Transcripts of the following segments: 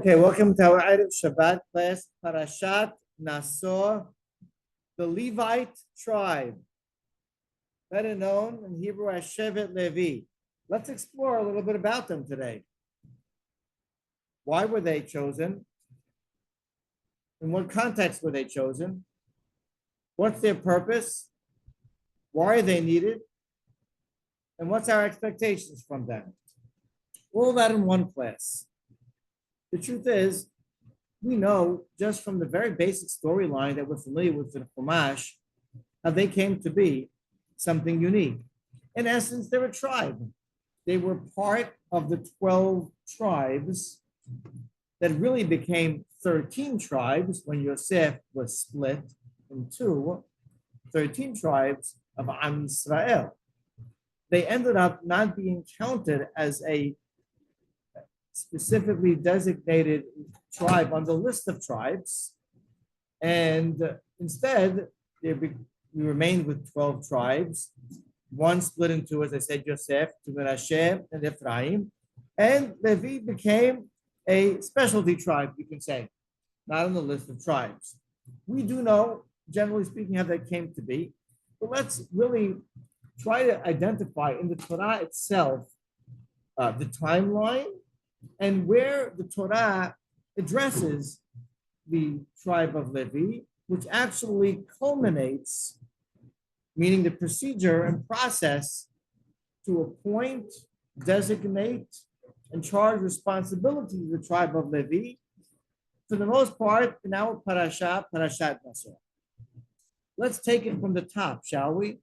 Okay, welcome to our Erev Shabbat class, Parashat Nasso, the Levite tribe, better known in Hebrew as Shevet Levi. Let's explore a little bit about them today. Why were they chosen? In what context were they chosen? What's their purpose? Why are they needed? And what's our expectations from them? All that in one class. The truth is, we know just from the very basic storyline that we're familiar with in Chumash, how they came to be something unique. In essence, they're a tribe. They were part of the 12 tribes that really became 13 tribes when Yosef was split in two, 13 tribes of Am Yisrael. They ended up not being counted as a specifically designated tribe on the list of tribes, and instead we remained with 12 tribes. One split into, as I said, Yosef to Menashe and Ephraim, and Levi became a specialty tribe, you can say, not on the list of tribes. We do know, generally speaking, how that came to be, but let's really try to identify in the Torah itself the timeline and where the Torah addresses the tribe of Levi, which actually culminates, meaning the procedure and process to appoint, designate, and charge responsibility to the tribe of Levi, for the most part, in our Parashat Nasso. Let's take it from the top, shall we?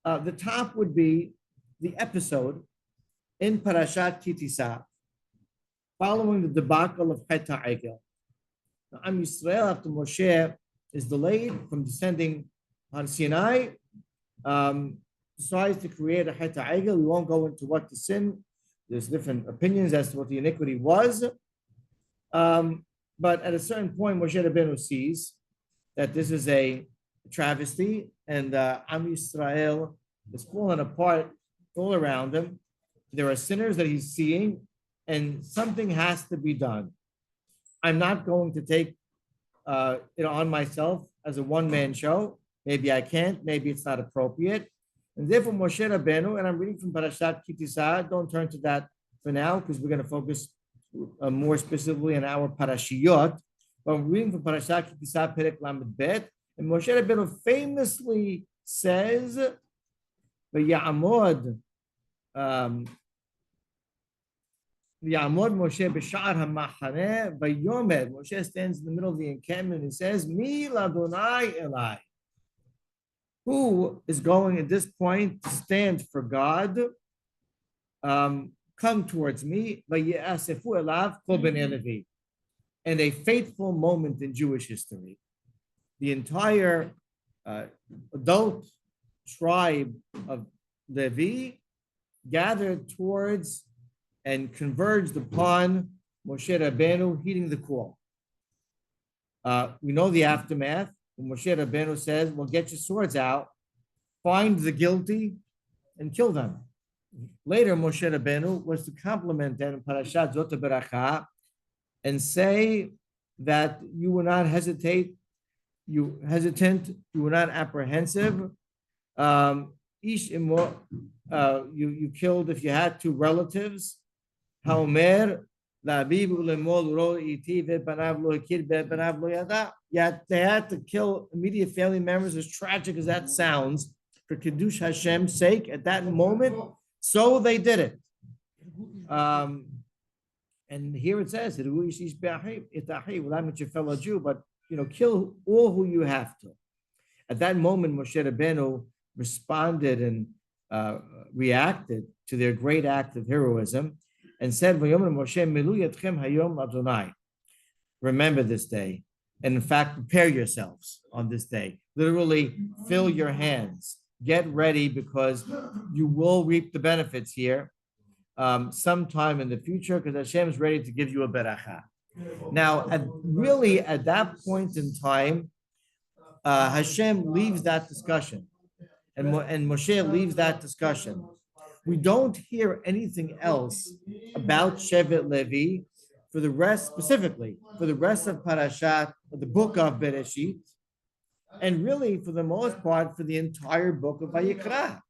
The top would be the episode in Parashat Kitisa, following the debacle of Chet HaEgel. Am Yisrael, after Moshe is delayed from descending on Sinai, decides to create a Chet HaEgel. We won't go into what the sin. There's different opinions as to what the iniquity was. But at a certain point, Moshe Rabbeinu sees that this is a travesty, and Am Yisrael is falling apart all around him. There are sinners that he's seeing, and something has to be done. I'm not going to take it on myself as a one-man show. Maybe I can't. Maybe it's not appropriate. And therefore, Moshe Rabbeinu, and I'm reading from Parashat Kitisa. Don't turn to that for now, because we're going to focus more specifically on our parashiyot. But I'm reading from Parashat Kitisa, Perek Lamed Bet, and Moshe Rabbeinu famously says, "V'ya'amod." Ya'amod Moshe b'sha'ar ha'machaneh v'yomed. Moshe stands in the middle of the encampment and says, "Mi l'Adonai Elai." Who is going at this point to stand for God? Come towards me, v'ye'asefu elav kol bnei Levi. And a fateful moment in Jewish history. The entire adult tribe of Levi gathered towards and converged upon Moshe Rabbeinu heeding the call. We know the aftermath. When Moshe Rabbeinu says, well, get your swords out, find the guilty, and kill them. Later, Moshe Rabbeinu was to compliment them in Parashat Zot Beracha and say that you were not hesitant, you were not apprehensive. You killed, if you had two relatives, Haomer, yet they had to kill immediate family members, as tragic as that sounds, for Kiddush Hashem's sake at that moment. So they did it. And here it says, without much your fellow Jew, but kill all who you have to. At that moment, Moshe Rabbeinu responded and reacted to their great act of heroism and said, remember this day. And in fact, prepare yourselves on this day. Literally, fill your hands. Get ready, because you will reap the benefits here sometime in the future, because Hashem is ready to give you a beracha. Now, at that point in time, Hashem leaves that discussion. And Moshe leaves that discussion. We don't hear anything else about Shevet Levi for the rest, specifically for the rest of Parashat, the book of Bereshit, and really for the most part for the entire book of Vayikra.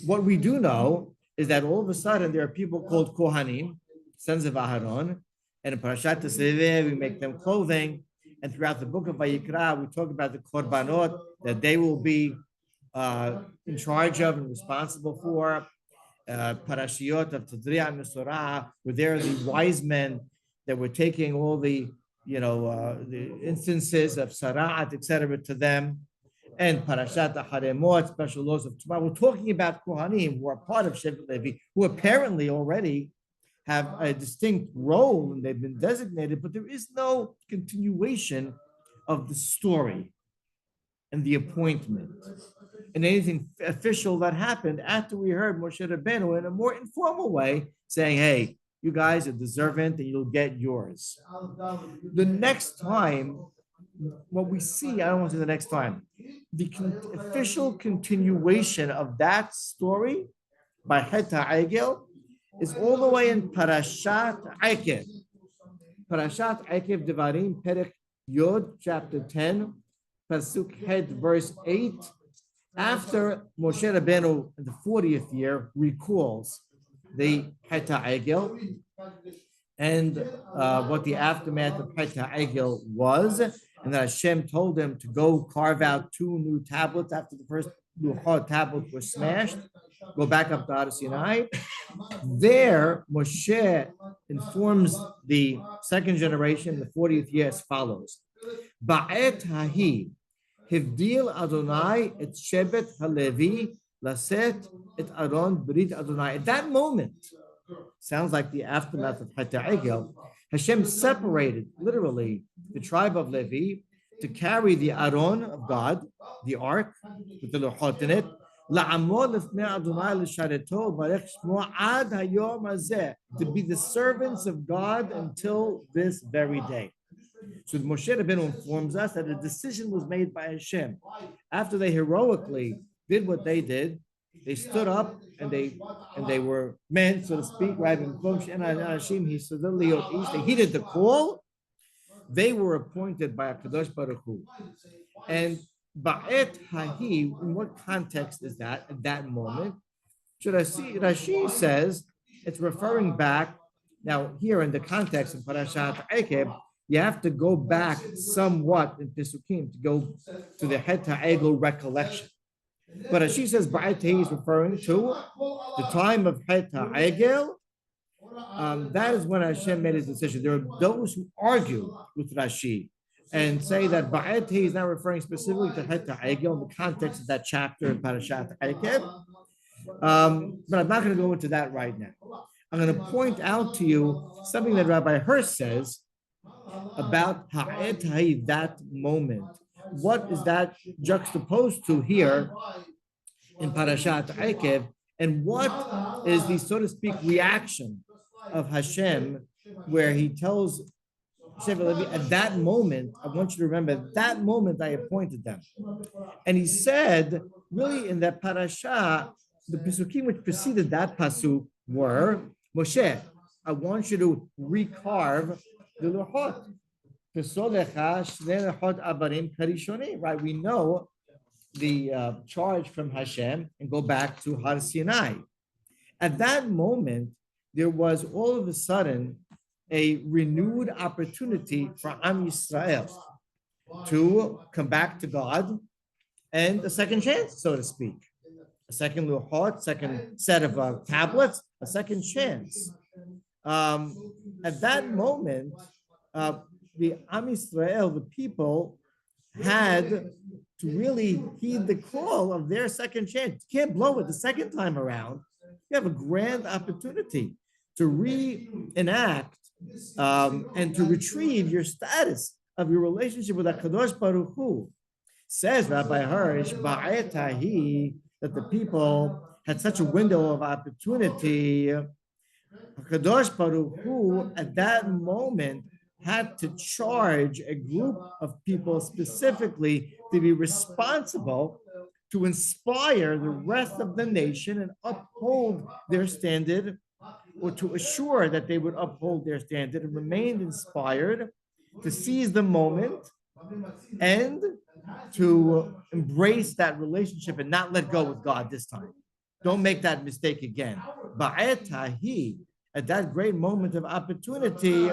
What we do know is that all of a sudden there are people called Kohanim, sons of Aharon, and in Parashat Teseveh we make them clothing, and throughout the book of Vayikra we talk about the Korbanot that they will be in charge of and responsible for. Parashiot of Tadriah and Mesorah, where there are the wise men that were taking all the the instances of Sara'at, etc., to them, and Parashat Haremot, special laws of Tumah. We're talking about Kohanim who are part of Shevet Levi, who apparently already have a distinct role and they've been designated, but there is no continuation of the story and the appointment and anything official that happened after we heard Moshe Rabbeinu in a more informal way saying, hey, you guys are deserving and you'll get yours. The next time, what we see, I don't want to say the next time, the official continuation of that story by Het HaEgel is all the way in Parashat Eikev. Parashat Eikev Devarim, Perek Yod, chapter 10, Pasuk Het, verse 8. After Moshe Rabbeinu in the 40th year recalls the Het HaEgel and what the aftermath of Het HaEgel was, and that Hashem told him to go carve out 2 new tablets after the first Luchot tablets were smashed, go back up to Har Sinai. There, Moshe informs the second generation, the 40th year, as follows: Ba'et hahi hivdil Adonai et Shebet Halevi laset et Aaron brit Adonai. At that moment, sounds like the aftermath of Het HaEgel, Hashem separated literally the tribe of Levi to carry the Aaron of God, the ark with the Luchot in it, to be the servants of God until this very day. So Moshe Rabbeinu informs us that a decision was made by Hashem. After they heroically did what they did, they stood up and they were men, so to speak, right? They heeded the call. They were appointed by Kadosh Baruch Hu. And Ba'et Hahi, in what context is that at that moment? Rashi says it's referring back. Now, here in the context of Parashat Eikev, you have to go back somewhat in Pesukim to go to the Het HaEgel recollection. But Rashi says Ba'et Hahi is referring to the time of Het HaEgel. That is when Hashem made his decision. There are those who argue with Rashi and say that Ba'et Hahi is not referring specifically to Het HaEgel in the context of that chapter in Parashat Eikev. But I'm not going to go into that right now. I'm going to point out to you something that Rabbi Hirsch says about Ha'et Hahi, that moment. What is that juxtaposed to here in Parashat Eikev, and what is the, so to speak, reaction of Hashem, where he tells Shevet Levi, at that moment, I want you to remember, at that moment I appointed them. And he said, really in that parasha, the Pesukim which preceded that pasuk were, Moshe, I want you to recarve the Luchot. Right, we know the charge from Hashem and go back to Har Sinai. At that moment, there was all of a sudden a renewed opportunity for Am Yisrael to come back to God and a second chance, so to speak. A second Luchot, second set of tablets, a second chance. At that moment, the Am Yisrael, the people, had to really heed the call of their second chance. You can't blow it the second time around. You have a grand opportunity to reenact and to retrieve your status of your relationship with HaKadosh Baruch Hu. Says Rabbi Hirsch, Ba'et Hahi, that the people had such a window of opportunity. HaKadosh Baruch Hu, at that moment, had to charge a group of people specifically to be responsible to inspire the rest of the nation and uphold their standard or to assure that they would uphold their standard and remained inspired to seize the moment and to embrace that relationship and not let go with God this time. Don't make that mistake again. Ba'etahi, at that great moment of opportunity,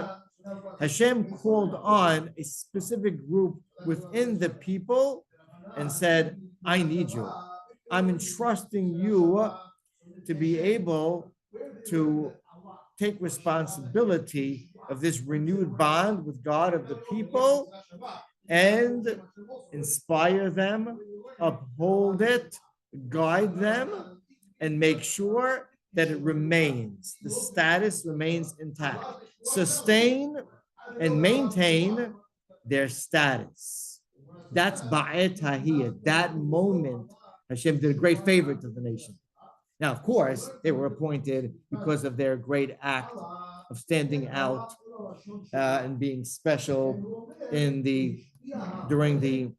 Hashem called on a specific group within the people and said, I need you. I'm entrusting you to be able to take responsibility of this renewed bond with God of the people and inspire them, uphold it, guide them, and make sure that it remains, the status remains intact. Sustain and maintain their status. That's Ba'et Tahiyya. That moment, Hashem did a great favor to the nation. Now, of course, they were appointed because of their great act of standing out and being special during the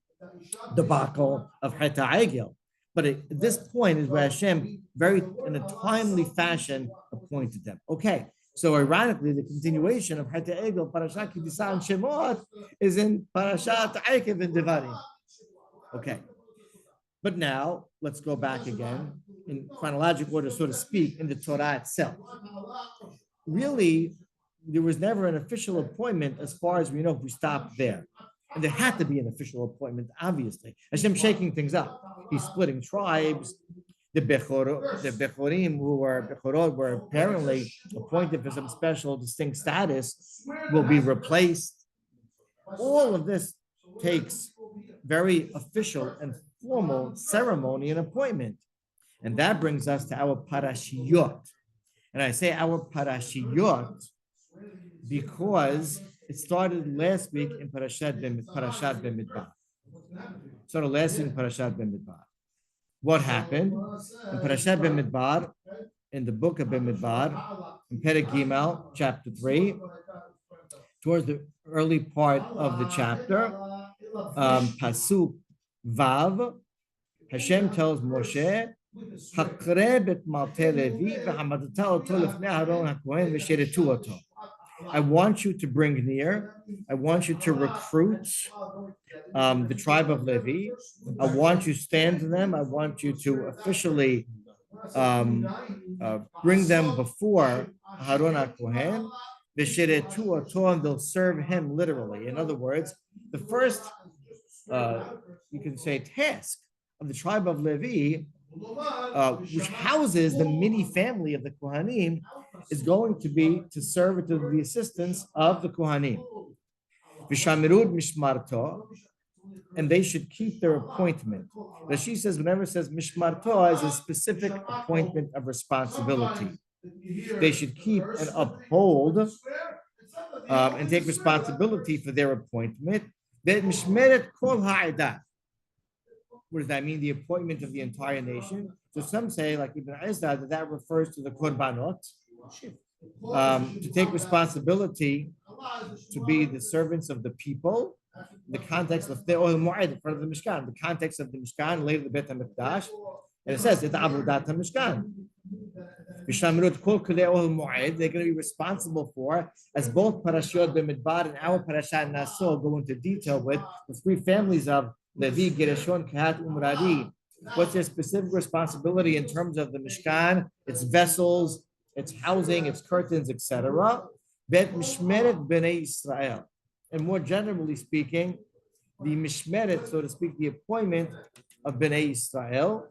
debacle of Heta Egel. But at this point is where Hashem, very in a timely fashion, appointed them. Okay, so ironically, the continuation of Heta Egel, Parashat Kitisa and Shemot, is in Parashat Akev and Devarim. Okay, but now let's go back again in chronological order, so to speak, in the Torah itself. Really, there was never an official appointment as far as we know if we stop there. And there had to be an official appointment, obviously. Hashem shaking things up. He's splitting tribes. The Bechorim were apparently appointed for some special distinct status will be replaced. All of this takes very official and formal ceremony and appointment. And that brings us to our parashiyot. And I say our parashiyot because it started last week in Parashat Bemidbar. Started last week in Parashat Bemidbar. What happened? In Parashat Bemidbar, in the book of Bemidbar, in Perek Gimel, chapter 3, towards the early part of the chapter, Pasuk Vav, Hashem tells Moshe, Hakreb et Malte Levi v'hamadata oto lifnei Aaron hakohen v'sheretu oto. I want you to bring near. I want you to recruit the tribe of Levi. I want you to stand to them. I want you to officially bring them before Aaron HaKohen. V'sheretu oto, and they'll serve him literally. In other words, the first, you can say, task of the tribe of Levi, which houses the mini family of the Kohanim, is going to be to serve to the assistance of the Kohanim. Vishamirud mishmarto, and they should keep their appointment. Rashi says, whenever it says mishmarto, is a specific appointment of responsibility. They should keep and uphold and take responsibility for their appointment. Mishmeret kol ha'edah. What does that mean? The appointment of the entire nation. So some say, like Ibn Ezra, that refers to the korbanot, to take responsibility to be the servants of the people. In the context of the oil mu'ad in front of the Mishkan, the context of the Mishkan, later the Bet HaMikdash, and it says it's avodat HaMishkan. They're going to be responsible for, as both Parashot Bemidbar and our Parashat Nasso go into detail with, the three families of Levi, Gershon, Kehat, Umradi. What's their specific responsibility in terms of the Mishkan, its vessels, its housing, its curtains, etc. Bet Mishmeret Bnei Israel. And more generally speaking, the Mishmeret, so to speak, the appointment of Bnei Israel.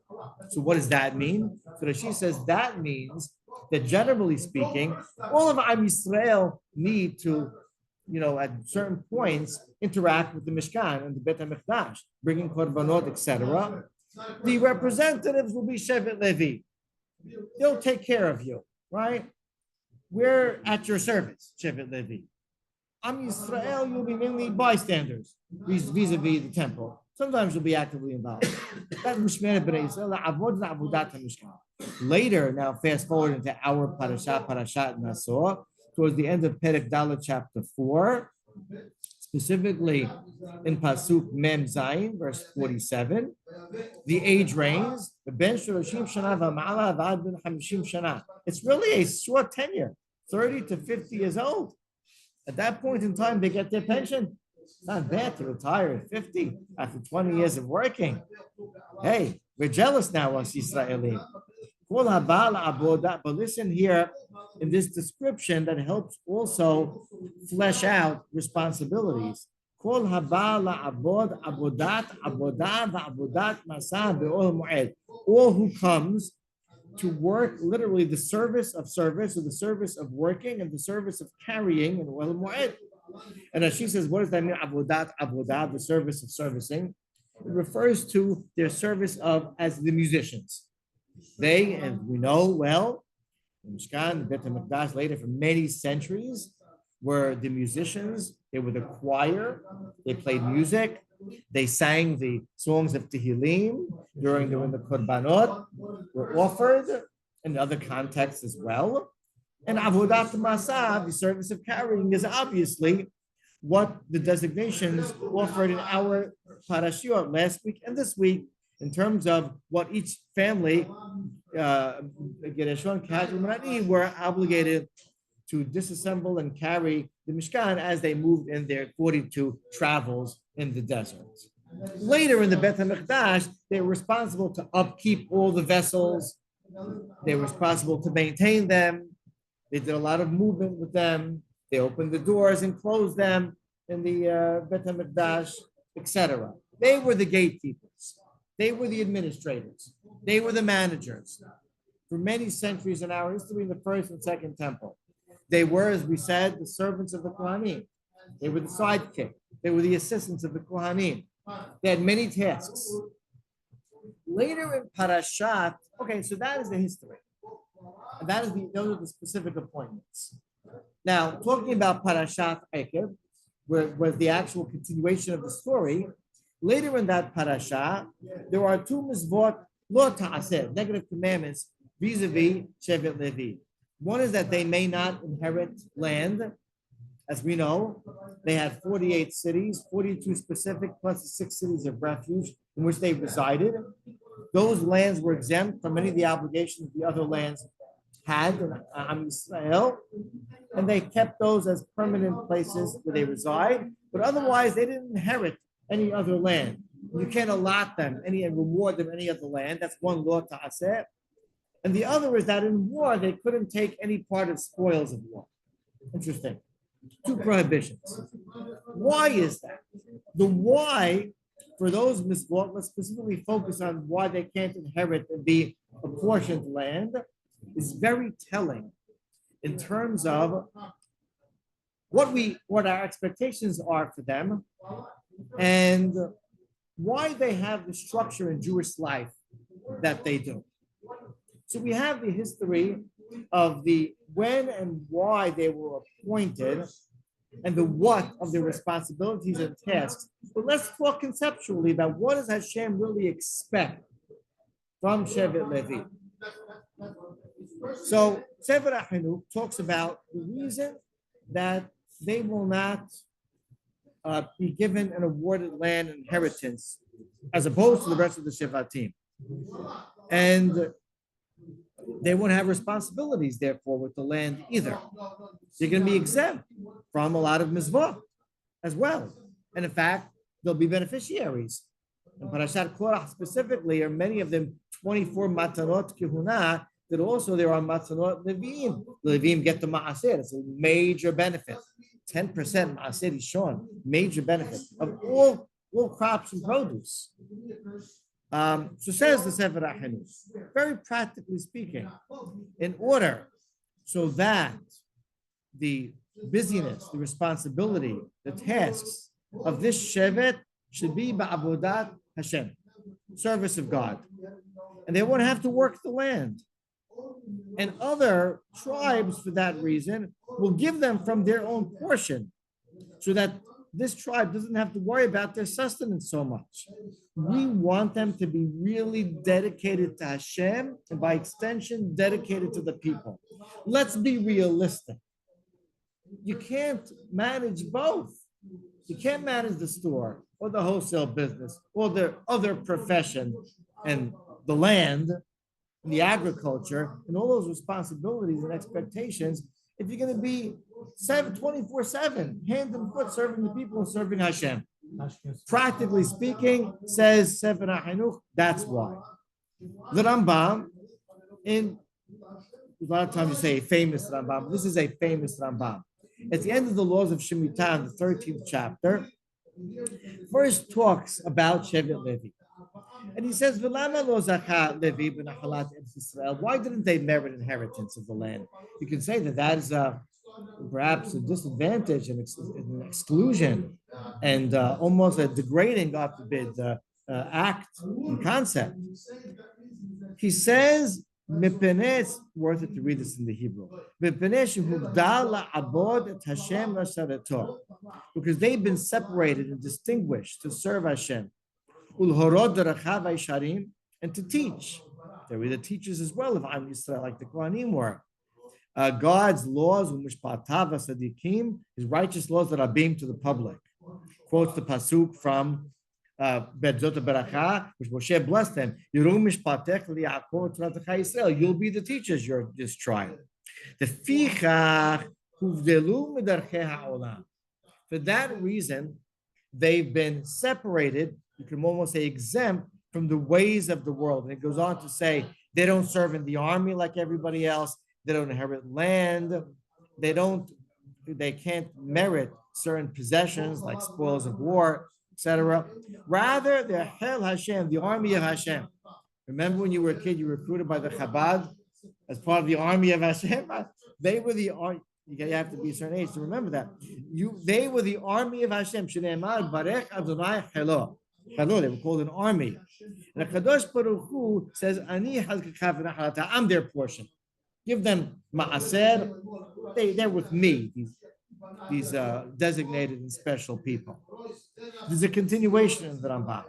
So what does that mean? So Rashi says that means that generally speaking, all of Am Yisrael need to, at certain points, interact with the Mishkan and the Bet HaMikdash, bringing korbanot, etc. The representatives will be Shevet Levi. They'll take care of you, right? We're at your service, Shevet Levi. Am Yisrael, you'll be mainly bystanders vis-a-vis the temple. Sometimes you'll be actively involved. That's Mishmeret Bnei Yisrael. Later, now fast forward into our Parashat Nasso, towards the end of Perek Dalet chapter 4, specifically in Pasuk Mem Zayin, verse 47, the age range, it's really a short tenure, 30 to 50 years old. At that point in time, they get their pension. It's not bad to retire at 50 after 20 years of working. Hey, we're jealous now, us Israelim. But listen here in this description that helps also flesh out responsibilities. All who comes to work, literally the service of service, or the service of working, and the service of carrying in Oel Moed. And as she says, what does that mean? Avodat, the service of servicing. It refers to their service of as the musicians. They, and we know well, the Mishkan, the Beit HaMikdash later for many centuries, were the musicians. They were the choir. They played music. They sang the songs of Tehillim when the Korbanot were offered in other contexts as well. And Avodat Masah, the service of carrying, is obviously what the designations offered in our parashiyot last week and this week in terms of what each family, Gereshon, Kehat, and Merari, were obligated to disassemble and carry the Mishkan as they moved in their 42 travels in the desert. Later in the Beit HaMikdash, they were responsible to upkeep all the vessels. They were responsible to maintain them. They did a lot of movement with them. They opened the doors and closed them in the Beit HaMikdash, etc. They were the gatekeepers. They were the administrators. They were the managers. For many centuries in our history, in the first and second temple, they were, as we said, the servants of the Kohanim. They were the sidekick. They were the assistants of the Kohanim. They had many tasks. Later in Parashat, okay, so that is the history. And those are the specific appointments. Now, talking about Parashat Ekev, where was the actual continuation of the story, later in that parasha, there are two mizvot, lo ta'aseh, negative commandments, vis-a-vis Shevet Levi. One is that they may not inherit land. As we know, they had 48 cities, 42 specific, plus the 6 cities of refuge in which they resided. Those lands were exempt from many of the obligations the other lands had in Am Yisrael, and they kept those as permanent places where they reside, but otherwise they didn't inherit any other land. You can't allot them and reward them any other land. That's one law to aseh. And the other is that in war, they couldn't take any part of spoils of war. Interesting. Two prohibitions. Why is that? The why, for those mitzvot, let's specifically focus on why they can't inherit and be apportioned land, is very telling in terms of what our expectations are for them and why they have the structure in Jewish life that they do. So we have the history of the when and why they were appointed and the what of their responsibilities and tasks. But let's talk conceptually about what does Hashem really expect from Shevet Levi. So Sefer HaChinuk talks about the reason that they will not be given an awarded land inheritance as opposed to the rest of the Shevatim. And they won't have responsibilities, therefore, with the land either. They're going to be exempt from a lot of mizvah as well. And in fact, they'll be beneficiaries. In Parashat Korach specifically, are many of them 24 matanot kehuna, that also there are matanot levim. The levim get the ma'aser. It's a major benefit. 10% ma'aser ishon, major benefit of all crops and produce. So says the Sefer HaChinuk, very practically speaking, in order so that the busyness, the responsibility, the tasks of this Shevet should be ba'avodat Hashem, service of God. And they won't have to work the land. And other tribes, for that reason, will give them from their own portion so that this tribe doesn't have to worry about their sustenance so much. We want them to be really dedicated to Hashem and by extension, dedicated to the people. Let's be realistic. You can't manage both. You can't manage the store or the wholesale business or the other profession and the land and the agriculture and all those responsibilities and expectations if you're going to be 24/7, hand and foot, serving the people and serving Hashem. Practically speaking, says Sefer HaChinuch, that's why. The Rambam, in a lot of times you say a famous Rambam, this is a famous Rambam. At the end of the laws of Shemitah, in the 13th chapter, first talks about Shevet Levi. And he says, why didn't they merit inheritance of the land? You can say that is perhaps a disadvantage and an exclusion and almost a degrading, God forbid, act and concept. He says, it's worth it to read this in the Hebrew. Because they've been separated and distinguished to serve Hashem. And to teach. They were the teachers as well of Am Yisrael, like the Kohanim were. God's laws, his righteous laws that are being to the public. Quotes the pasuk from Bedzot Beracha, which Moshe blessed them. You'll be the teachers, this tribe. For that reason, they've been separated, you can almost say exempt from the ways of the world. And it goes on to say they don't serve in the army like everybody else. They don't inherit land. They can't merit certain possessions like spoils of war, etc. Rather, they're Hel Hashem, the army of Hashem. Remember when you were a kid, you were recruited by the Chabad as part of the army of Hashem? They were the army. You have to be a certain age to remember that. They were the army of Hashem. Shneimar Barech Adonai Chelo. Chelo, they were called an army. And the Kadosh Baruch Hu says, Ani Hazkakav, I'm their portion. Give them Ma'aser. They're with me, these designated and special people. There's a continuation of the Rambam.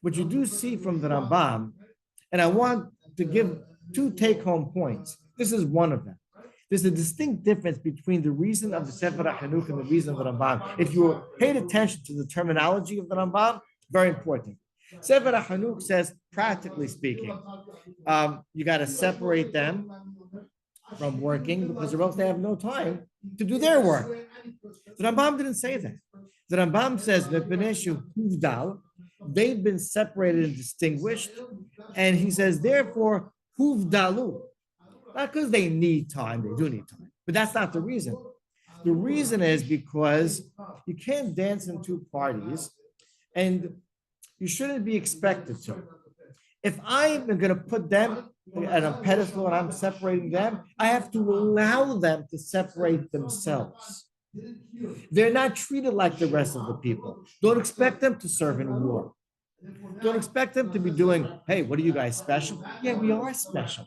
What you do see from the Rambam, and I want to give two take-home points. This is one of them. There's a distinct difference between the reason of the Sefer HaChinuch and the reason of the Rambam. If you paid attention to the terminology of the Rambam, very important. Sefer HaChinuch says, practically speaking, you got to separate them from working because or else they have no time to do their work. The Rambam didn't say that. The Rambam says that they've been separated and distinguished, and he says, therefore, huvdalu. Not because they need time, they do need time, but that's not the reason. The reason is because you can't dance in two parties, and you shouldn't be expected to. If I'm going to put them at a pedestal and I'm separating them, I have to allow them to separate themselves. They're not treated like the rest of the people. Don't expect them to serve in war. Don't expect them to be doing, hey, what are you guys special? Yeah, we are special.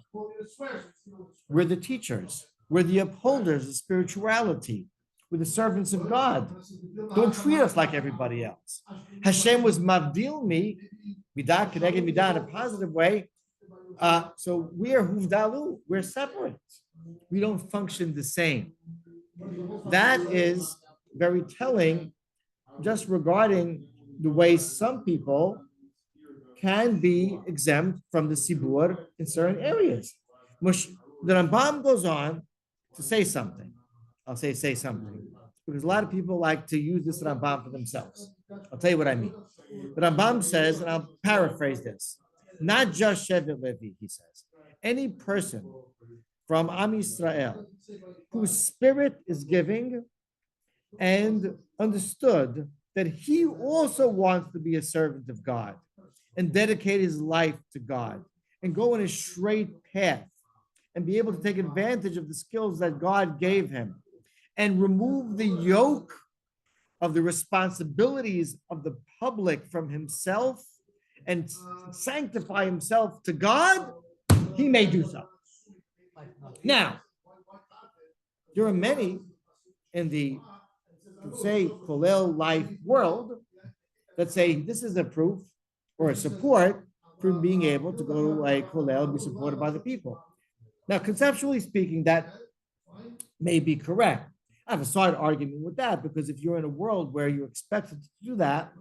We're the teachers. We're the upholders of spirituality. We're the servants of God. Don't treat us like everybody else. Hashem was mavdil me, midah keneged midah, in a positive way. So we are huvdalu. We're separate. We don't function the same. That is very telling just regarding the way some people can be exempt from the sibur in certain areas. The Rambam goes on to say something. I'll say something, because a lot of people like to use this Rambam for themselves. I'll tell you what I mean. The Rambam says, and I'll paraphrase this, not just Shevet Levi, he says, any person from Am Yisrael whose spirit is giving and understood that he also wants to be a servant of God and dedicate his life to God and go in a straight path and be able to take advantage of the skills that God gave him and remove the yoke of the responsibilities of the public from himself and sanctify himself to God, he may do so. Now, there are many in the, say, Kolel life world that say this is a proof or a support for being able to go to a Kolel and be supported by the people. Now, conceptually speaking, that may be correct. I have a side argument with that because if you're in a world where you're expected to do that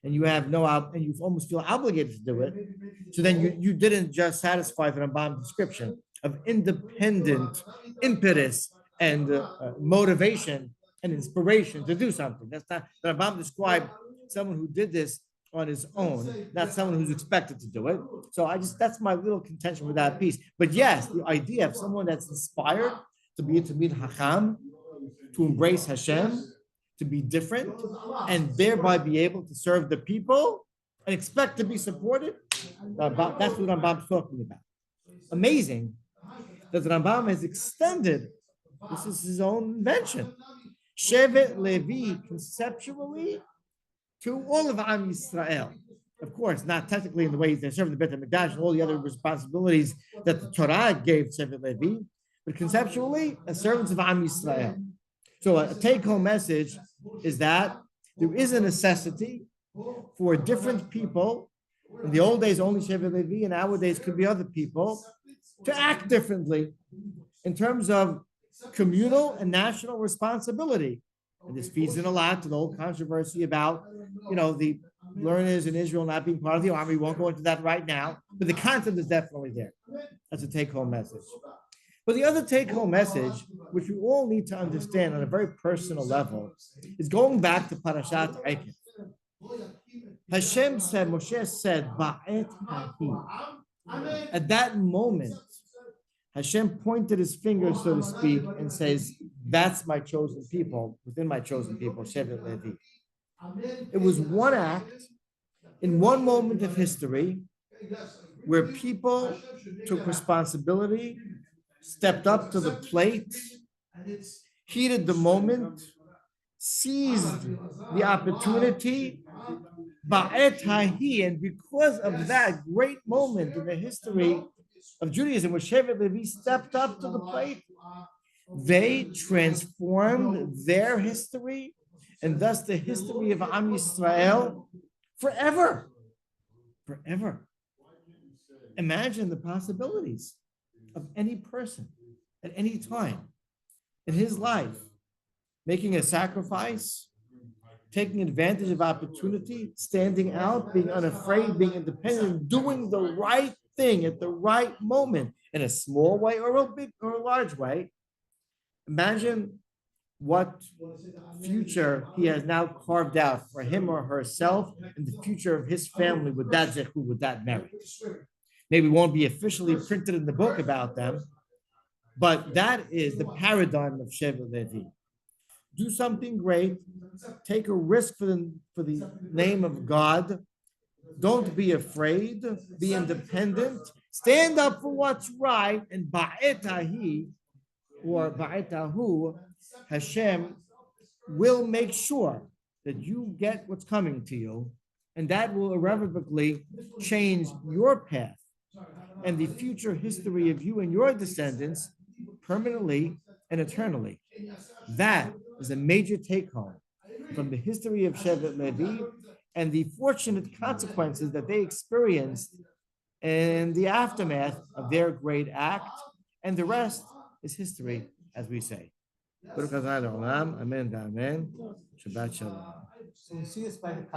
and you have no and you almost feel obligated to do it, so then you didn't just satisfy the Rambam description of independent impetus and motivation and inspiration to do something. That's not the Rambam described someone who did this on his own, not someone who's expected to do it. So that's my little contention with that piece. But yes, the idea of someone that's inspired to be to meet Hacham, to embrace Hashem, to be different, and thereby be able to serve the people and expect to be supported. That's what Rambam's talking about. Amazing that the Rambam has extended, this is his own invention, Shevet Levi conceptually to all of Am Yisrael. Of course, not technically in the ways they're serving the Beit HaMikdash and all the other responsibilities that the Torah gave Shevet Levi, but conceptually, as servants of Am Yisrael. So a take-home message is that there is a necessity for different people. In the old days, only Shevet Levi, and nowadays could be other people, to act differently in terms of communal and national responsibility. And this feeds in a lot to the whole controversy about, the learners in Israel not being part of the army. We won't go into that right now, but the content is definitely there. That's a take-home message. But the other take-home message, which we all need to understand on a very personal level, is going back to Parashat Eikev. Hashem said, Moshe said, Ba'et hahi. At that moment, Hashem pointed his finger, so to speak, and says, that's my chosen people, within my chosen people, Shevet Levi. It was one act in one moment of history where people took responsibility, stepped up to the plate, heeded the moment, seized the opportunity, ba'et hahi, and because of that great moment in the history of Judaism, where Shevet Levi stepped up to the plate, they transformed their history and thus the history of Am Yisrael forever. Forever. Imagine the possibilities of any person at any time in his life making a sacrifice, taking advantage of opportunity, standing out, being unafraid, being independent, doing the right thing at the right moment in a small way or a big or a large way. Imagine what future he has now carved out for him or herself and the future of his family with that zechu, with that merit. Maybe it won't be officially printed in the book about them, but that is the paradigm of Shevet Levi. Do something great, take a risk for the name of God. Don't be afraid, be independent, stand up for what's right, and ba'etahi or ba'etahu, Hashem will make sure that you get what's coming to you, and that will irrevocably change your path and the future history of you and your descendants permanently and eternally. That is a major take-home from the history of Shevet Levi and the fortunate consequences that they experienced in the aftermath of their great act, and the rest is history, as we say. Amen. Shabbat shalom. So we see this by the